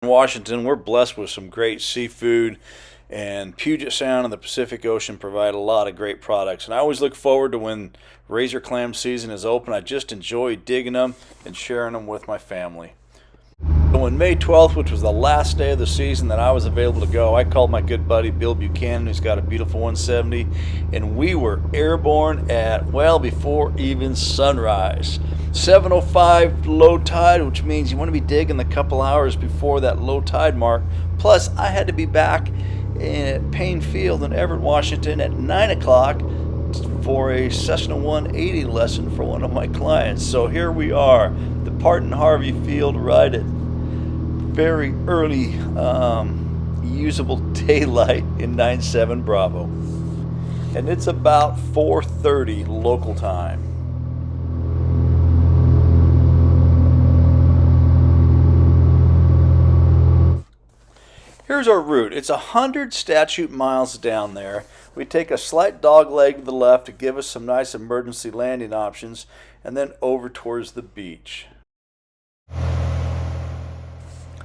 Washington, we're blessed with some great seafood, and Puget Sound and the Pacific Ocean provide a lot of great products. And I always look forward to when razor clam season is open. I just enjoy digging them and sharing them with my family. So on May 12th, which was the last day of the season that I was available to go, I called my good buddy Bill Buchanan, who's got a beautiful 170, and we were airborne at well before even sunrise. 7:05 low tide, which means you want to be digging a couple hours before that low tide mark. Plus, I had to be back at Payne Field in Everett, Washington at 9 o'clock for a Cessna 180 lesson for one of my clients. So here we are, departing Harvey Field right at very early usable daylight in 97 Bravo. And it's about 4:30 local time. Here's our route. It's 100 statute miles down there. We take a slight dog leg to the left to give us some nice emergency landing options, and then over towards the beach.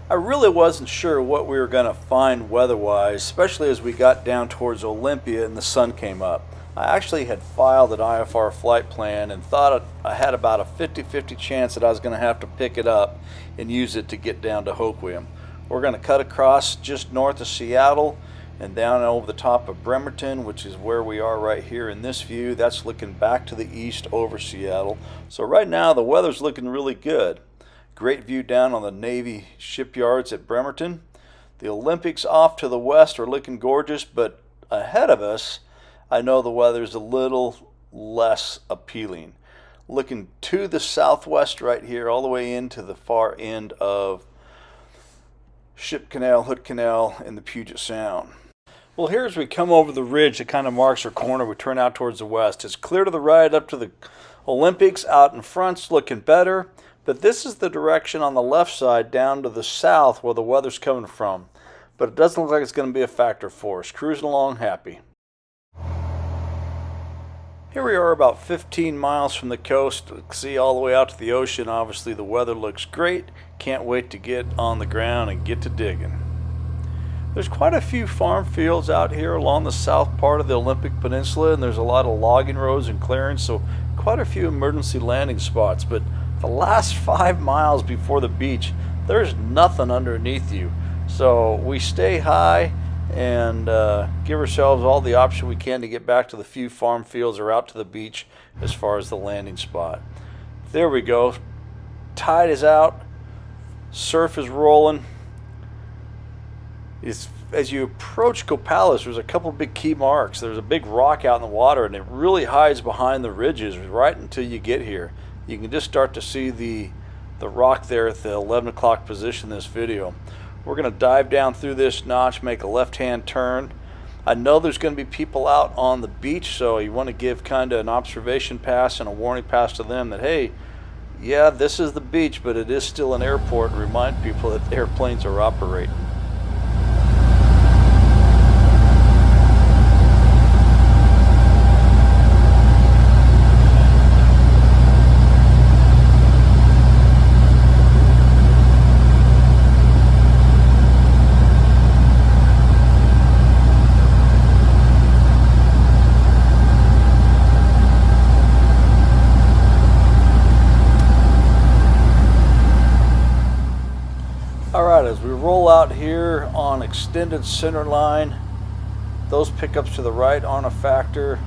I really wasn't sure what we were going to find weather-wise, especially as we got down towards Olympia and the sun came up. I actually had filed an IFR flight plan and thought I had about a 50-50 chance that I was going to have to pick it up and use it to get down to Hoquiam. We're going to cut across just north of Seattle and down over the top of Bremerton, which is where we are right here in this view. That's looking back to the east over Seattle. So right now the weather's looking really good. Great view down on the Navy shipyards at Bremerton. The Olympics off to the west are looking gorgeous, but ahead of us, I know the weather's a little less appealing. Looking to the southwest right here, all the way into the far end of Ship Canal, Hood Canal, and the Puget Sound. Well, here as we come over the ridge that kind of marks our corner, we turn out towards the west. It's clear to the right up to the Olympics. Out in front's looking better. But this is the direction on the left side down to the south where the weather's coming from. But it doesn't look like it's going to be a factor for us. Cruising along happy. Here we are about 15 miles from the coast. See all the way out to the ocean. Obviously the weather looks great. Can't wait to get on the ground and get to digging. There's quite a few farm fields out here along the south part of the Olympic Peninsula, and there's a lot of logging roads and clearings, so quite a few emergency landing spots. But the last 5 miles before the beach, there's nothing underneath you. So we stay high and give ourselves all the option we can to get back to the few farm fields or out to the beach as far as the landing spot. There we go. Tide is out. Surf is rolling. As you approach Copalis, there's a couple big key marks. There's a big rock out in the water, and it really hides behind the ridges right until you get here. You can just start to see the rock there at the 11 o'clock position in this video. We're going to dive down through this notch, make a left-hand turn. I know there's going to be people out on the beach, so you want to give kind of an observation pass and a warning pass to them that, hey, yeah, this is the beach, but it is still an airport, and remind people that airplanes are operating. As we roll out here on extended center line, those pickups to the right aren't a factor.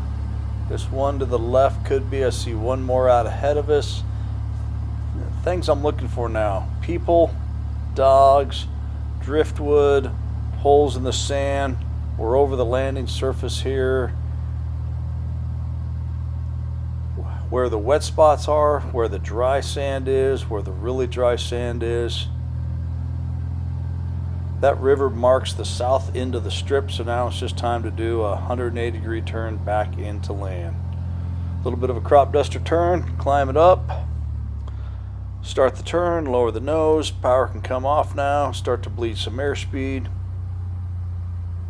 This one to the left could be. I see one more out ahead of us. Things I'm looking for now: people, dogs, driftwood, holes in the sand. We're over the landing surface here. Where the wet spots are, where the dry sand is, where the really dry sand is. That river marks the south end of the strip, so now it's just time to do a 180-degree turn back into land. A little bit of a crop duster turn, climb it up, start the turn, lower the nose, power can come off now, start to bleed some airspeed.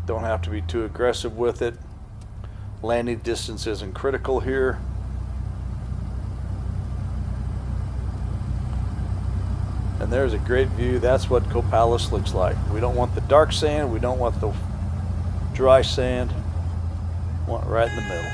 Don't have to be too aggressive with it. Landing distance isn't critical here. And there's a great view. That's what Copalis looks like. We don't want the dark sand. We don't want the dry sand. We want it right in the middle.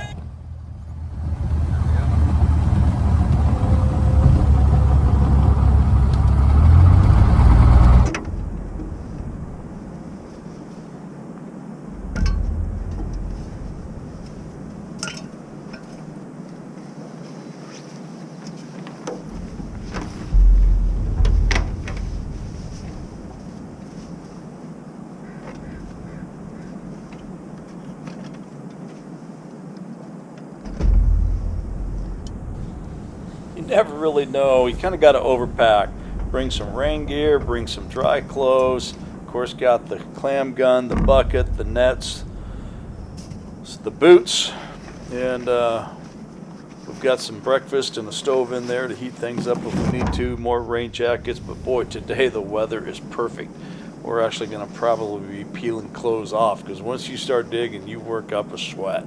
You never really know. You kind of got to overpack. Bring some rain gear, bring some dry clothes. Of course, got the clam gun, the bucket, the nets, the boots, and we've got some breakfast and a stove in there to heat things up if we need to. More rain jackets, but boy, today the weather is perfect. We're actually going to probably be peeling clothes off because once you start digging, you work up a sweat.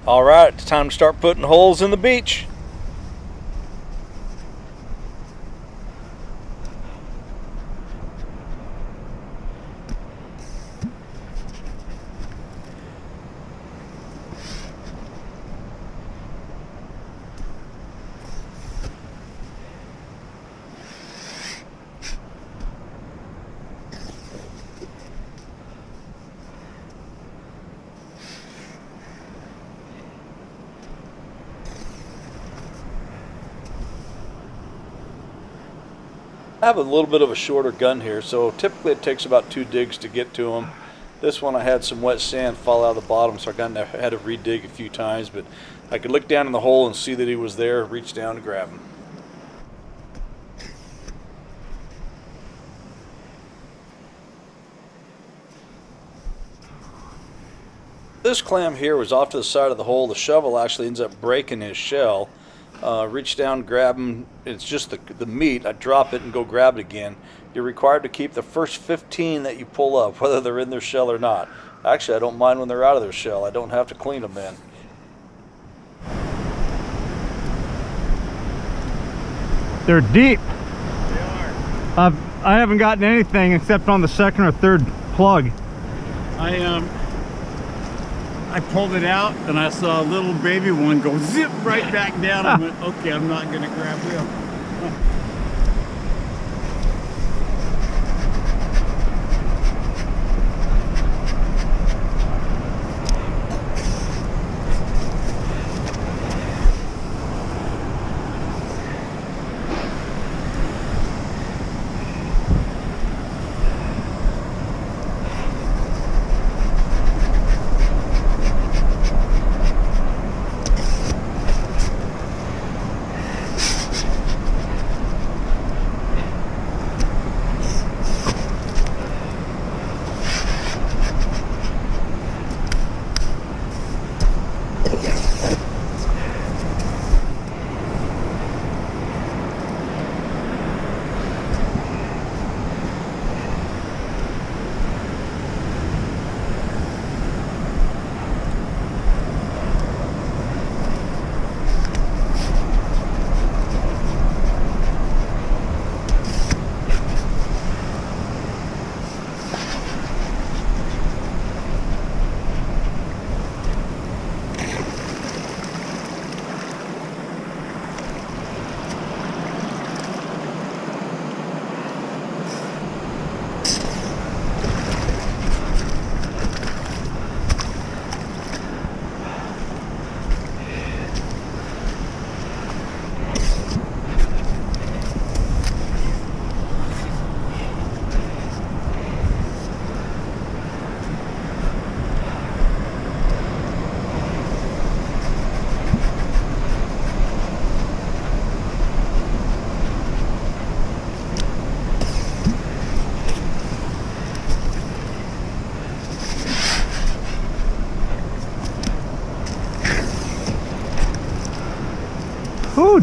All right, it's time to start putting holes in the beach. I have a little bit of a shorter gun here, so typically it takes about 2 digs to get to them. This one I had some wet sand fall out of the bottom, so I had to redig a few times, but I could look down in the hole and see that he was there, reach down and grab him. This clam here was off to the side of the hole. The shovel actually ends up breaking his shell. Reach down, grab them. It's just the meat. I drop it and go grab it again. You're required to keep the first 15 that you pull up, whether they're in their shell or not. Actually, I don't mind when they're out of their shell. I don't have to clean them then. They're deep. They are. I haven't gotten anything except on the second or third plug. I pulled it out and I saw a little baby one go zip right back down. I went, okay, I'm not gonna grab him.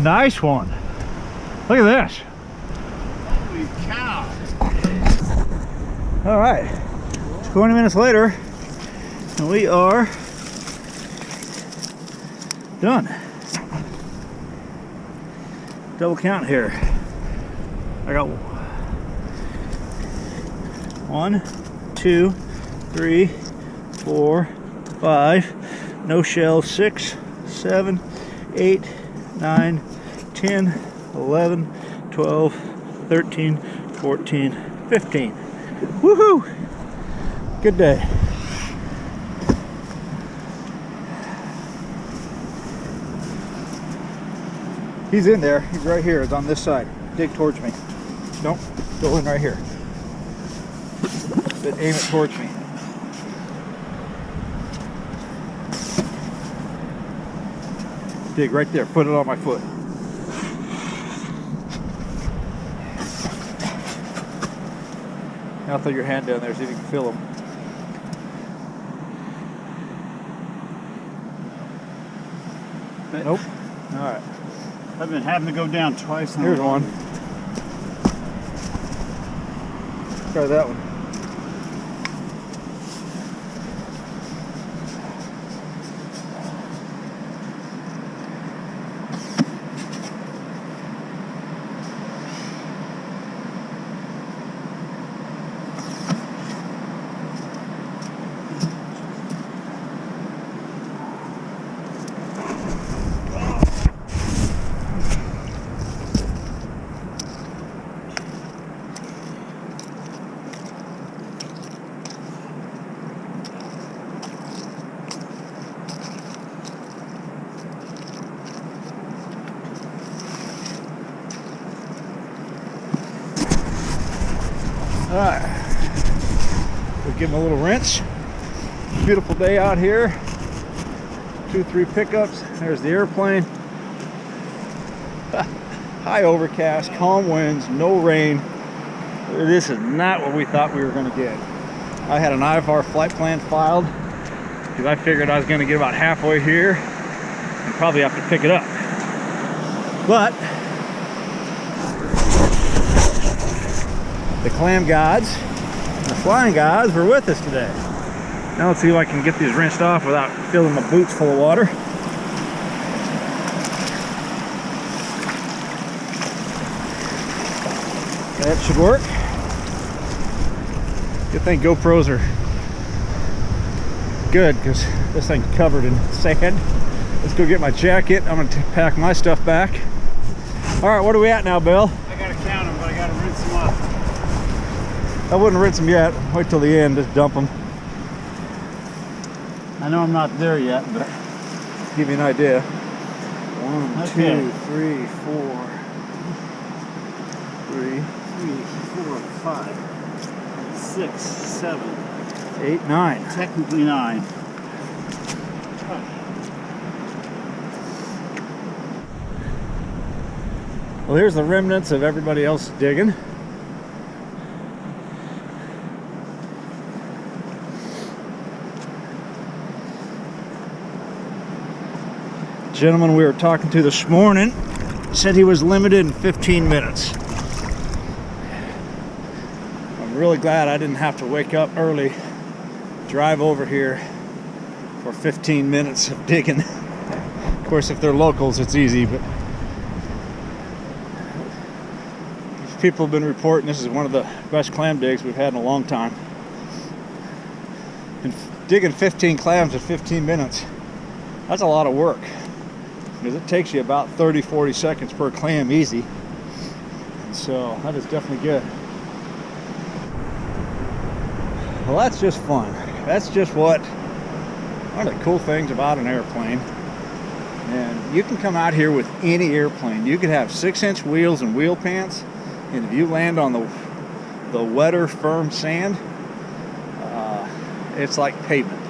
Nice one. Look at this. Holy cow. All right, 20 minutes later, and we are done. Double count here. I got 1, 2, 3, 4, 5, no shells, 6, 7, 8, 9, 10, 11, 12, 13, 14, 15. Woohoo! Good day. He's in there. He's right here. It's on this side. Dig towards me. Don't go in right here. But aim it towards me. Dig right there. Put it on my foot. Now throw your hand down there, see if you can feel them. Nope. All right. I've been having to go down twice now. Here's one. Try that one. All right, we'll give them a little rinse. Beautiful day out here. 2, 3 pickups. There's the airplane. High overcast, calm winds, no rain. This is not what we thought we were going to get. I had an IFR flight plan filed because I figured I was going to get about halfway here and probably have to pick it up. But the Clam gods and the flying gods were with us today. Now let's see if I can get these rinsed off without filling my boots full of water. That should work. Good thing GoPros are good because this thing's covered in sand. Let's go get my jacket. I'm going to pack my stuff back. All right, what are we at now, Bill? I gotta count them, but I gotta rinse them off. I wouldn't rinse them yet. Wait till the end, just dump them. I know I'm not there yet, but Give you an idea. 1, Okay. 2, 3, 4, 3, 3, 4, 5, 6, 7, 8, 9. technically 9. Well, here's the remnants of everybody else digging. Gentleman we were talking to this morning said he was limited in 15 minutes. I'm really glad I didn't have to wake up early, drive over here for 15 minutes of digging. Of course, if they're locals, it's easy, but people have been reporting this is one of the best clam digs we've had in a long time. And digging 15 clams in 15 minutes, that's a lot of work. Because it takes you about 30-40 seconds per clam easy. And so that is definitely good. Well, that's just fun. That's just one of the cool things about an airplane. And you can come out here with any airplane. You could have 6-inch wheels and wheel pants, and if you land on the wetter, firm sand, it's like pavement.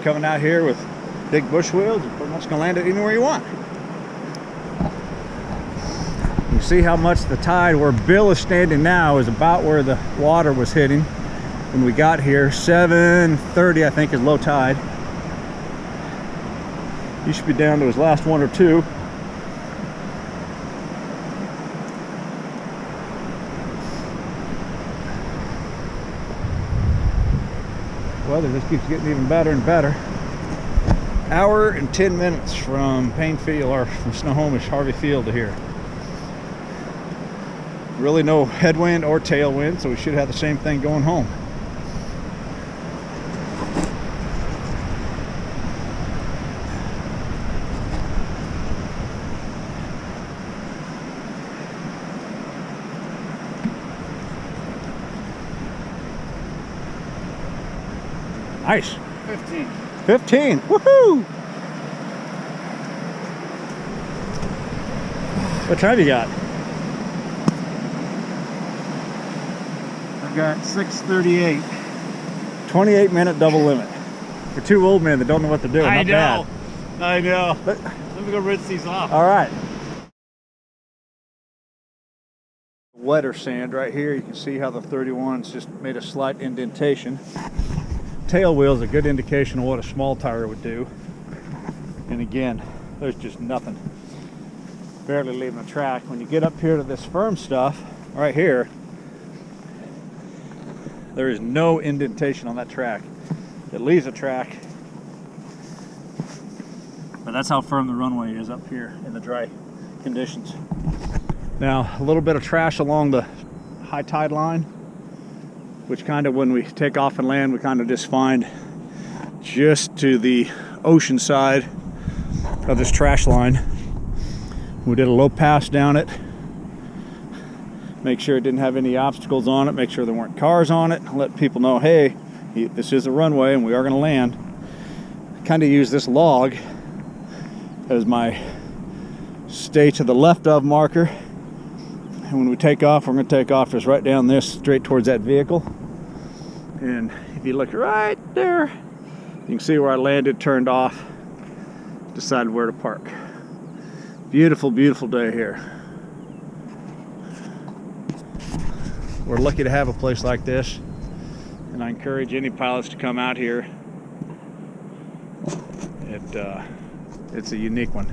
Coming out here with big bush wheels, you're pretty much gonna land it anywhere you want. You see how much the tide where Bill is standing now is about where the water was hitting when we got here. 7:30 I think is low tide. He should be down to his last one or two. Weather just keeps getting even better and better. Hour and 10 minutes from Payne Field, or from Snohomish, Harvey Field to here. Really no headwind or tailwind, so we should have the same thing going home. Nice. 15. 15. Woohoo! What time you got? I've got 6:38. 28-minute double limit. For two old men that don't know what they're doing. I Not know. bad. I know. But, Let me go rinse these off. all right. Wetter sand right here. You can see how the 31's just made a slight indentation. Tail wheel is a good indication of what a small tire would do. And again, there's just nothing. Barely leaving a track. When you get up here to this firm stuff, right here, there is no indentation on that track. It leaves a track. But that's how firm the runway is up here in the dry conditions. Now, a little bit of trash along the high tide line, which kind of, when we take off and land, we kind of just find just to the ocean side of this trash line. We did a low pass down it, make sure it didn't have any obstacles on it, make sure there weren't cars on it, let people know, hey, this is a runway and we are going to land. Kind of use this log as my stay to the left of marker. And when we take off, we're going to take off just right down this, straight towards that vehicle. And if you look right there, you can see where I landed, turned off, decided where to park. Beautiful, beautiful day here. We're lucky to have a place like this, and I encourage any pilots to come out here. It's a unique one.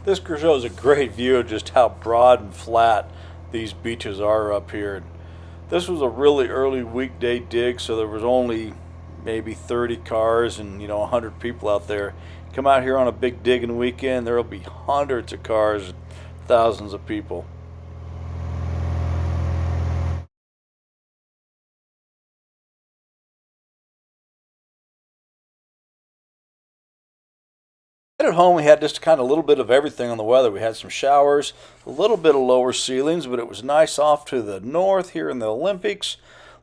This shows a great view of just how broad and flat these beaches are up here. This was a really early weekday dig, so there was only maybe 30 cars and 100 people out there. Come out here on a big digging weekend, there will be hundreds of cars, thousands of people. At home, we had just kind of a little bit of everything on the weather. We had some showers, a little bit of lower ceilings, but it was nice off to the north here in the Olympics.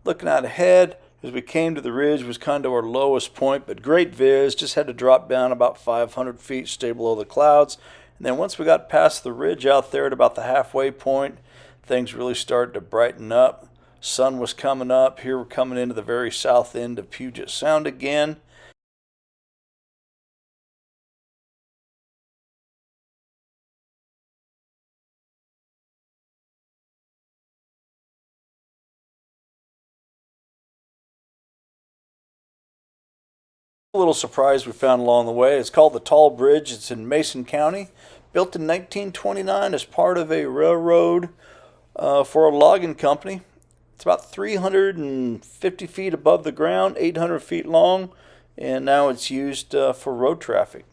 Looking out ahead, as we came to the ridge, was kind of our lowest point, but great viz. Just had to drop down about 500 feet, stay below the clouds. And then once we got past the ridge out there at about the halfway point, things really started to brighten up. Sun was coming up. Here we're coming into the very south end of Puget Sound again. A little surprise we found along the way. It's called the Tall Bridge. It's in Mason County, built in 1929 as part of a railroad for a logging company. It's about 350 feet above the ground, 800 feet long, and now it's used for road traffic.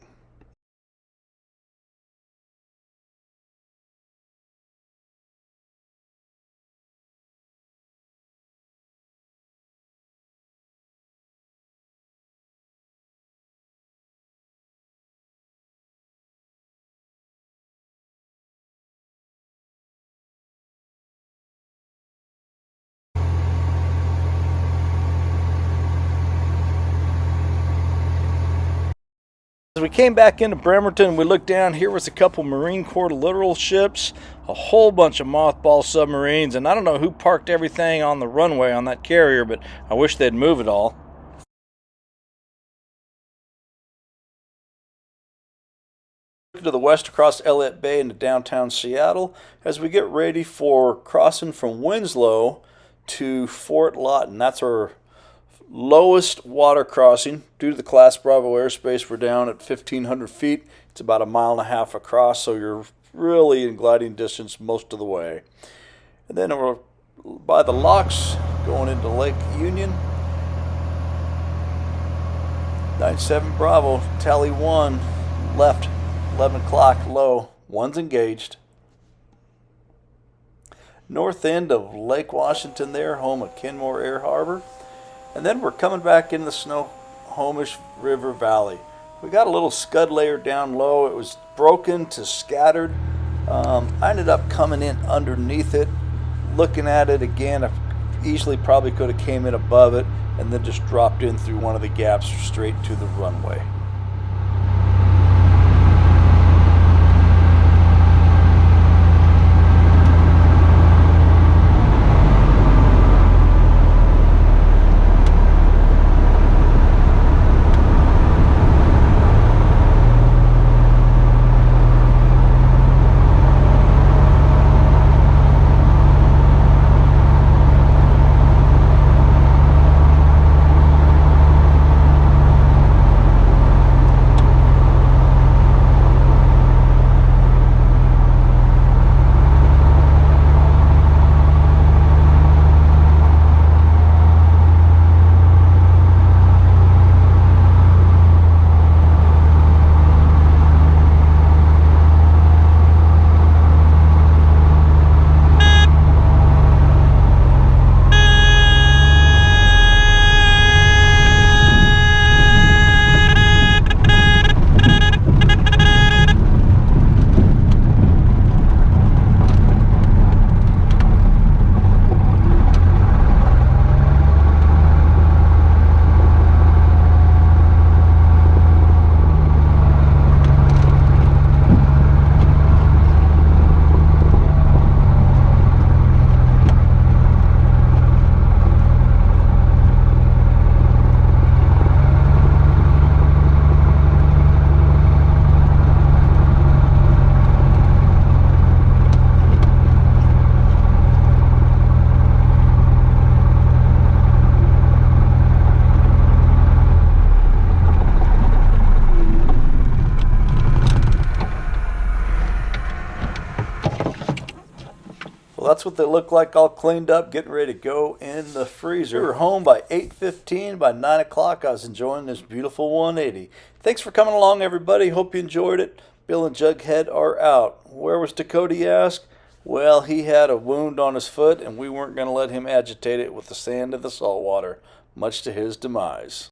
As we came back into Bremerton, we looked down. Here was a couple Marine Corps littoral ships, a whole bunch of mothball submarines, and I don't know who parked everything on the runway on that carrier, but I wish they'd move it all. To the west across Elliott Bay into downtown Seattle as we get ready for crossing from Winslow to Fort Lawton. That's our lowest water crossing. Due to the Class Bravo airspace, we're down at 1,500 feet. It's about a mile and a half across, so you're really in gliding distance most of the way. And then we're by the locks going into Lake Union. 97 Bravo, tally 1, left, 11 o'clock, low, 1's engaged. North end of Lake Washington there, home of Kenmore Air Harbor. And then we're coming back into the Snohomish River Valley. We got a little scud layer down low. It was broken to scattered. I ended up coming in underneath it, looking at it again. I easily probably could have came in above it and then just dropped in through one of the gaps straight to the runway. Well, that's what they look like, all cleaned up, getting ready to go in the freezer. We were home by 8:15. By 9 o'clock, I was enjoying this beautiful 180. Thanks for coming along, everybody. Hope you enjoyed it. Bill and Jughead are out. Where was Dakota, you ask? Well, he had a wound on his foot, and we weren't going to let him agitate it with the sand of the salt water, much to his demise.